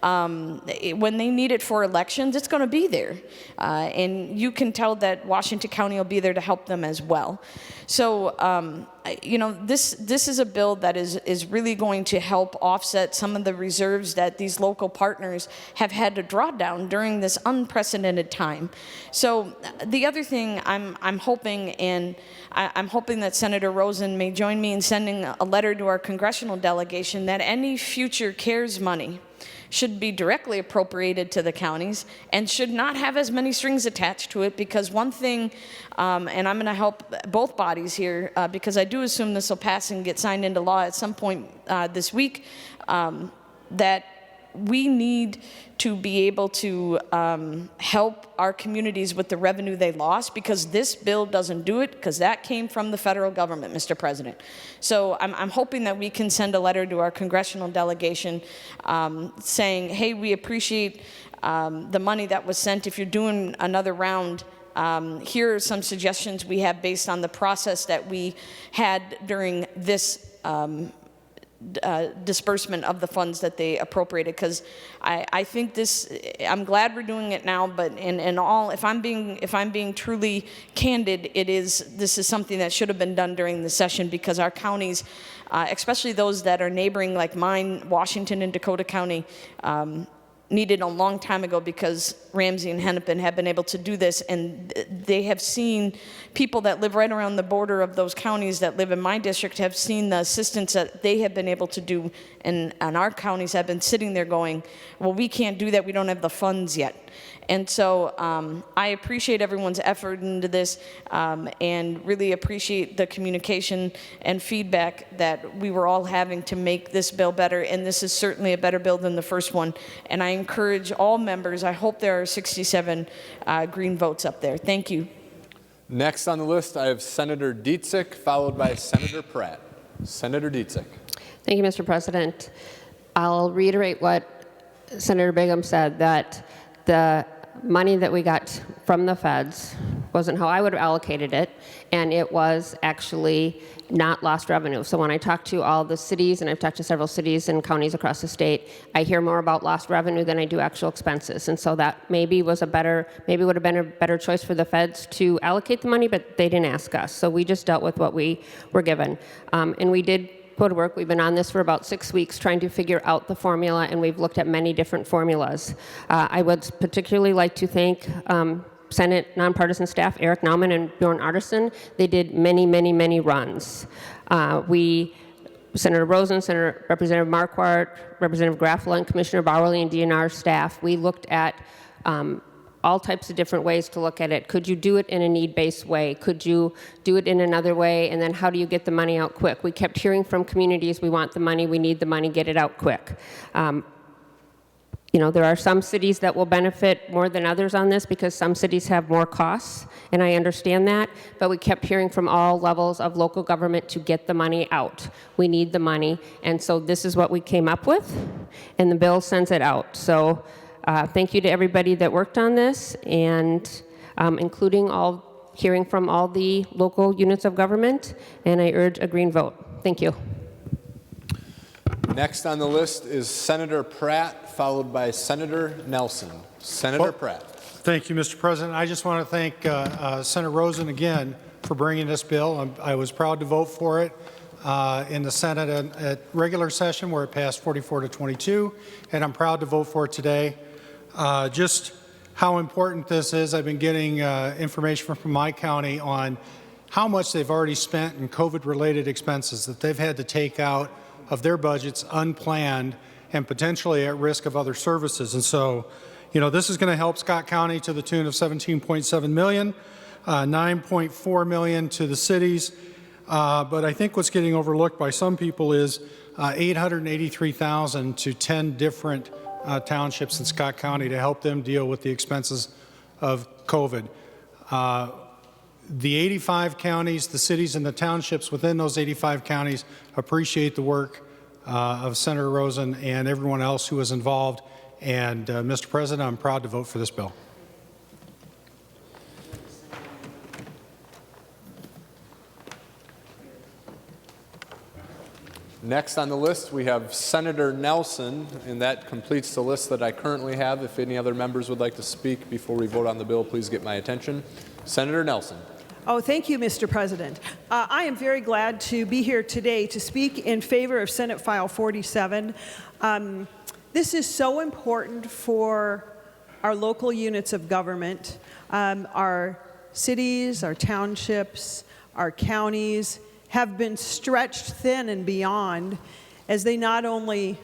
When they need it for elections, it's going to be there. And you can tell that Washington County will be there to help them as well. So, this is a bill that is really going to help offset some of the reserves that these local partners have had to draw down during this unprecedented time. So the other thing I'm hoping, and I'm hoping that Senator Rosen may join me in sending a letter to our congressional delegation that any future CARES money should be directly appropriated to the counties and should not have as many strings attached to it, because one thing, and I'm going to help both bodies here, because I do assume this will pass and get signed into law at some point this week, that we need to be able to help our communities with the revenue they lost, because this bill doesn't do it, because that came from the federal government, Mr. President. So I'm hoping that we can send a letter to our congressional delegation saying, hey, we appreciate the money that was sent. If you're doing another round, here are some suggestions we have based on the process that we had during this disbursement of the funds that they appropriated, because I think this, I'm glad we're doing it now, but in all, if I'm being truly candid, this is something that should have been done during the session, because our counties, especially those that are neighboring like mine, Washington and Dakota County, needed a long time ago, because Ramsey and Hennepin have been able to do this, and they have seen people that live right around the border of those counties that live in my district have seen the assistance that they have been able to do, and our counties have been sitting there going, well, we can't do that, we don't have the funds yet. And so I appreciate everyone's effort into this, and really appreciate the communication and feedback that we were all having to make this bill better. And this is certainly a better bill than the first one. And I encourage all members, I hope there are 67 green votes up there. Thank you. Next on the list, I have Senator Dietzig, followed by Senator Pratt. Senator Dietzig. Thank you, Mr. President. I'll reiterate what Senator Bingham said, that the money that we got from the feds wasn't how I would have allocated it, and it was actually not lost revenue. So when I talk to all the cities, and I've talked to several cities and counties across the state, I hear more about lost revenue than I do actual expenses. And so that maybe would have been a better choice for the feds to allocate the money, but they didn't ask us. So we just dealt with what we were given. And we did go to work. We've been on this for about 6 weeks trying to figure out the formula, and we've looked at many different formulas. I would particularly like to thank Senate nonpartisan staff, Eric Nauman and Bjorn Artisan. They did many, many, many runs. Senator Rosen, Representative Marquardt, Representative Graffla, and Commissioner Bowerly and DNR staff, we looked at all types of different ways to look at it. Could you do it in a need-based way? Could you do it in another way? And then how do you get the money out quick? We kept hearing from communities, we want the money, we need the money, get it out quick. There are some cities that will benefit more than others on this because some cities have more costs, and I understand that, but we kept hearing from all levels of local government to get the money out. We need the money, and so this is what we came up with, and the bill sends it out. So thank you to everybody that worked on this, and including hearing from all the local units of government, and I urge a green vote. Thank you. Next on the list is Senator Pratt, followed by Senator Nelson. Senator Pratt. Thank you, Mr. President. I just want to thank Senator Rosen again for bringing this bill. I was proud to vote for it in the Senate at regular session where it passed 44 to 22, and I'm proud to vote for it today. Just how important this is, I've been getting information from my county on how much they've already spent in COVID-related expenses that they've had to take out of their budgets unplanned and potentially at risk of other services. And so, this is going to help Scott County to the tune of $17.7 million, $9.4 million to the cities. But I think what's getting overlooked by some people is $883,000 to 10 different townships in Scott County to help them deal with the expenses of COVID. The 85 counties, the cities, and the townships within those 85 counties appreciate the work of Senator Rosen and everyone else who was involved. And, Mr. President, I'm proud to vote for this bill. Next on the list, we have Senator Nelson, and that completes the list that I currently have. If any other members would like to speak before we vote on the bill, please get my attention. Senator Nelson. Oh, thank you, Mr. President. I am very glad to be here today to speak in favor of Senate File 47. This is so important for our local units of government, our cities, our townships, our counties have been stretched thin and beyond as they not only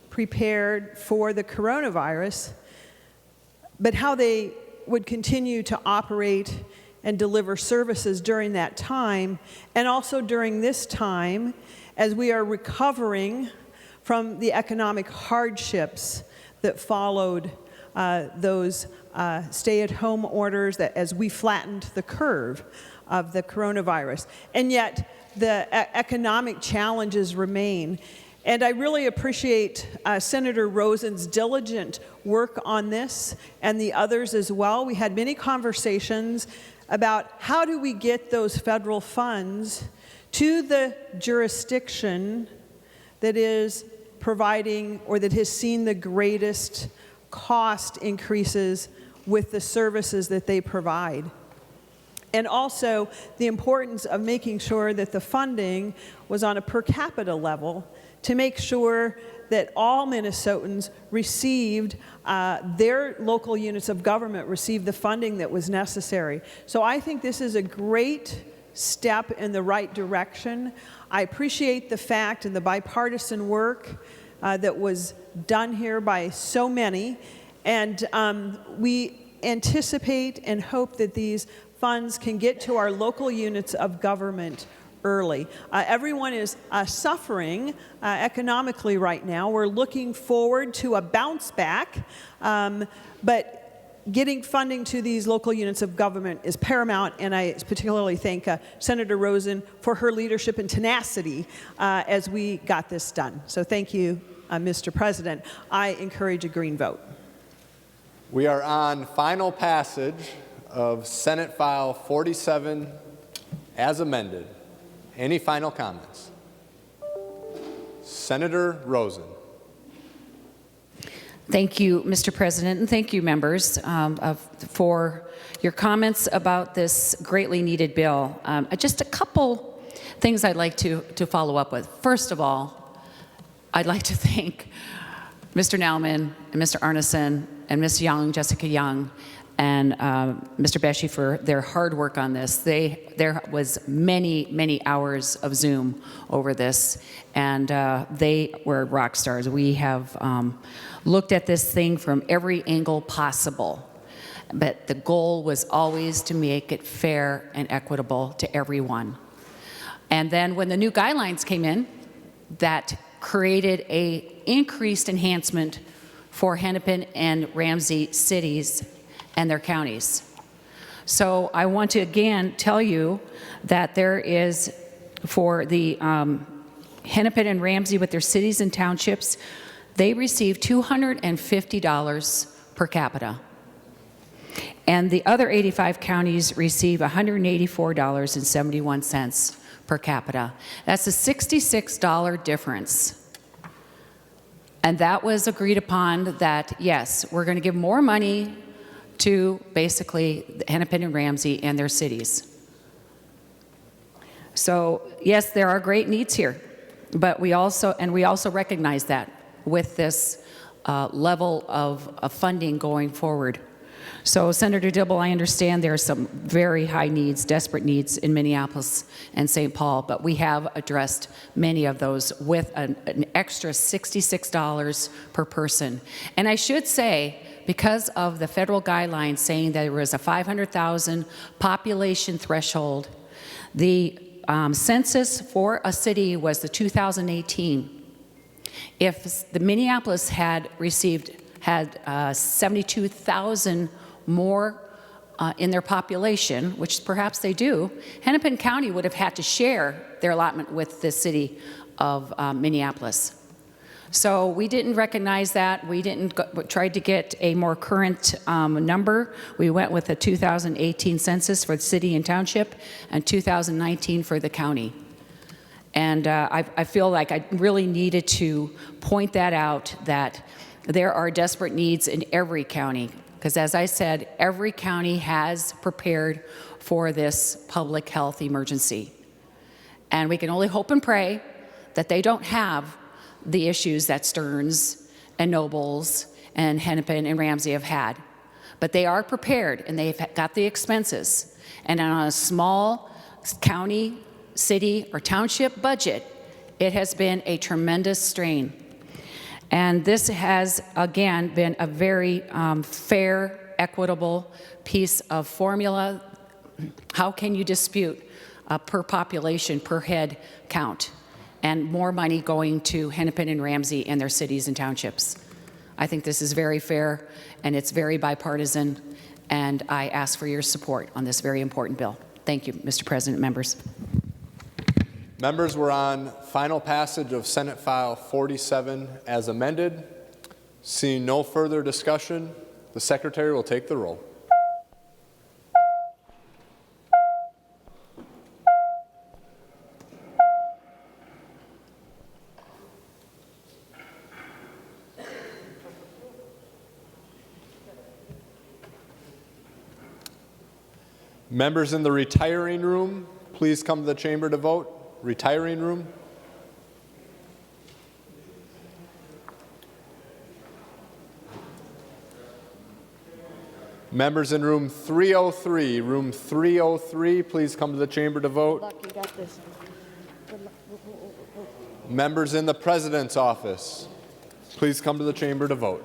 prepared for the coronavirus, but how they would continue to operate and deliver services during that time, and also during this time as we are recovering from the economic hardships that followed those stay-at-home orders that as we flattened the curve of the coronavirus. And yet the economic challenges remain. And I really appreciate Senator Rosen's diligent work on this and the others as well. We had many conversations about how do we get those federal funds to the jurisdiction that is providing or that has seen the greatest cost increases with the services that they provide. And also the importance of making sure that the funding was on a per capita level to make sure that all Minnesotans received, their local units of government received the funding that was necessary. So I think this is a great step in the right direction. I appreciate the fact and the bipartisan work that was done here by so many. And we anticipate and hope that these funds can get to our local units of government early. Everyone is suffering economically right now. We're looking forward to a bounce back, but getting funding to these local units of government is paramount, and I particularly thank Senator Rosen for her leadership and tenacity as we got this done. So thank you, Mr. President. I encourage a green vote. We are on final passage of Senate File 47 as amended. Any final comments? Senator Rosen. Thank you, Mr. President, and thank you, members, for your comments about this greatly needed bill. Just a couple things I'd like to follow up with. First of all, I'd like to thank Mr. Nauman and Mr. Arneson and Ms. Young, Jessica Young, and Mr. Beshi for their hard work on this. There was many hours of Zoom over this, and they were rock stars. We have looked at this thing from every angle possible, but the goal was always to make it fair and equitable to everyone. And then when the new guidelines came in, that created a increased enhancement for Hennepin and Ramsey cities and their counties. So I want to again tell you that there is, for the Hennepin and Ramsey with their cities and townships, they receive $250 per capita. And the other 85 counties receive $184.71 per capita. That's a $66 difference. And that was agreed upon that, yes, we're going to give more money to basically Hennepin and Ramsey and their cities. So yes, there are great needs here, but we also recognize that with this level of funding going forward. So Senator Dibble, I understand there are some very high needs, desperate needs in Minneapolis and St. Paul, but we have addressed many of those with an extra $66 per person. And I should say, because of the federal guidelines saying that there was a 500,000 population threshold, the census for a city was the 2018. If the Minneapolis had 72,000 more in their population, which perhaps they do, Hennepin County would have had to share their allotment with the city of Minneapolis. So we didn't recognize that. We tried to get a more current number. We went with the 2018 census for the city and township and 2019 for the county. And I feel like I really needed to point that out, that there are desperate needs in every county. Because as I said, every county has prepared for this public health emergency. And we can only hope and pray that they don't have the issues that Stearns and Nobles and Hennepin and Ramsey have had. But they are prepared, and they've got the expenses. And on a small county, city, or township budget, it has been a tremendous strain. And this has, again, been a very fair, equitable piece of formula. How can you dispute a per population, per head count, and more money going to Hennepin and Ramsey and their cities and townships? I think this is very fair, and it's very bipartisan, and I ask for your support on this very important bill. Thank you, Mr. President, members. Members, we're on final passage of Senate File 47 as amended. Seeing no further discussion, the Secretary will take the roll. Members in the retiring room, please come to the chamber to vote. Retiring room. Members in room 303, please come to the chamber to vote. Lucky got this. Members in the President's office, please come to the chamber to vote.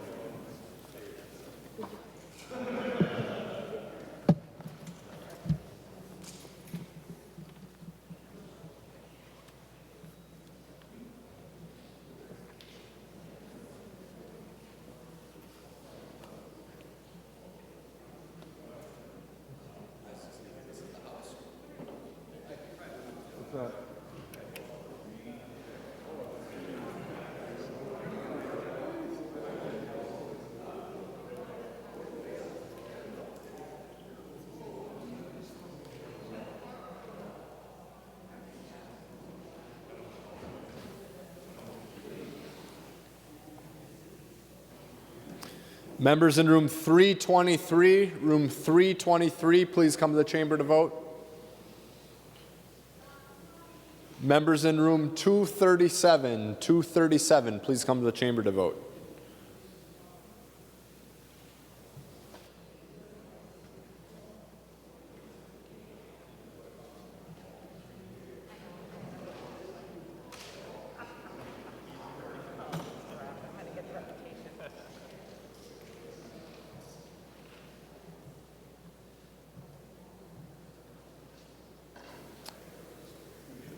Members in room 323, please come to the chamber to vote. Members in room 237, please come to the chamber to vote.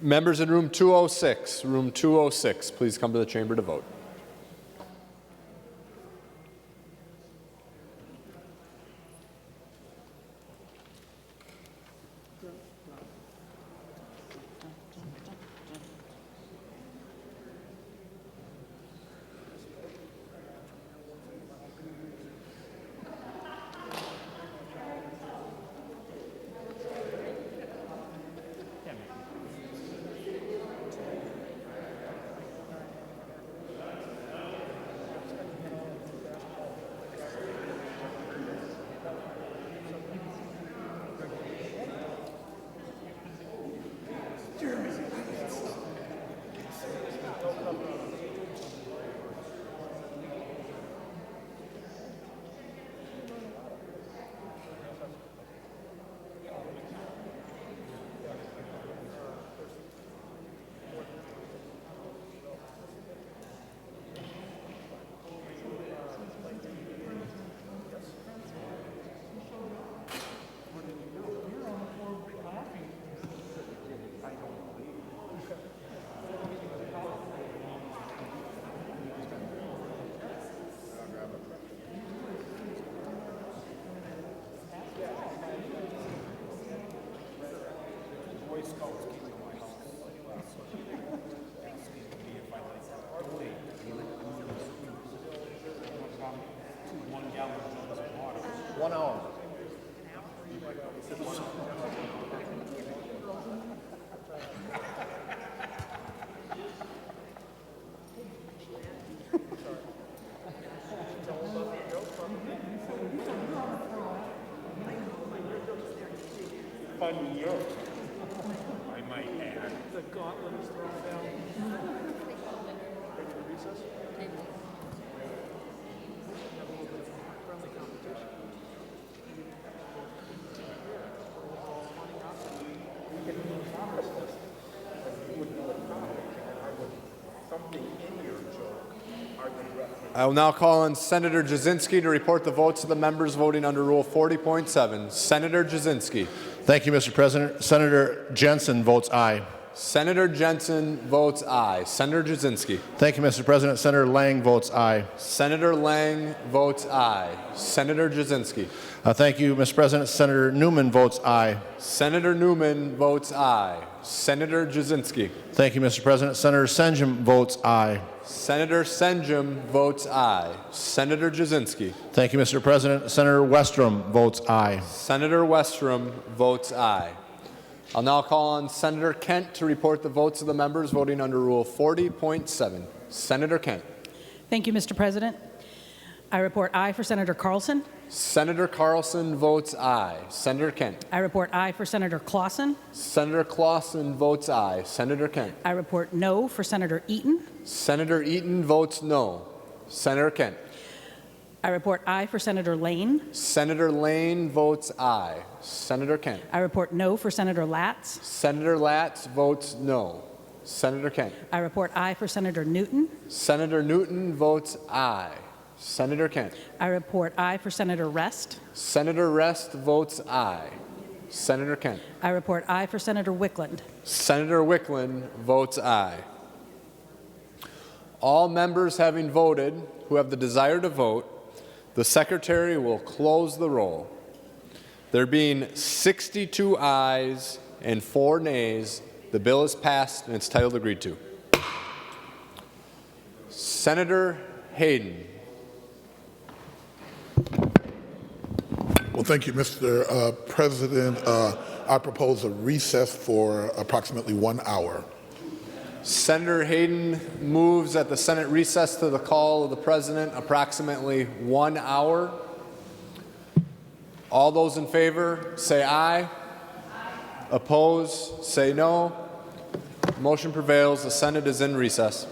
Members in room 206, please come to the chamber to vote. I might add. The gauntlet is thrown down. Recess? Friendly competition. Something in your joke. I will now call on Senator Jasinski to report the votes of the members voting under Rule 40.7. Senator Jasinski. Thank you, Mr. President. Senator Jensen votes aye. Senator Jensen votes aye. Senator Jasinski. Thank you, Mr. President. Senator Lang votes aye. Senator Lang votes aye. Senator Jasinski. Thank you, Mr. President. Senator Newman votes aye. Senator Newman votes aye. Senator Jasinski. Thank you, Mr. President. Senator Senjum votes aye. Senator Senjum votes aye. Senator Jasinski. Thank you, Mr. President. Senator Westrom votes aye. Senator Westrom votes aye. I'll now call on Senator Kent to report the votes of the members voting under Rule 40.7. Senator Kent. Thank you, Mr. President. I report aye for Senator Carlson. Senator Carlson votes aye. Senator Kent. I report aye for Senator Clausen. Senator Clausen votes aye. Senator Kent. I report no for Senator Eaton. Senator Eaton votes no. Senator Kent. I report aye for Senator Lane. Senator Lane votes aye. Senator Kent. I report no for Senator Latz. Senator Latz votes no. Senator Kent. I report aye for Senator Newton. Senator Newton votes aye. Senator Kent. I report aye for Senator Rest. Senator Rest votes aye. Senator Kent. I report aye for Senator Wickland. Senator Wickland votes aye. All members having voted who have the desire to vote, the Secretary will close the roll. There being 62 ayes and 4 nays, the bill is passed and its title agreed to. Senator Hayden. Well, thank you, Mr. President. I propose a recess for approximately 1 hour. Senator Hayden moves that the Senate recess to the call of the President approximately 1 hour. All those in favor say aye. Oppose, say no. Motion prevails. The Senate is in recess.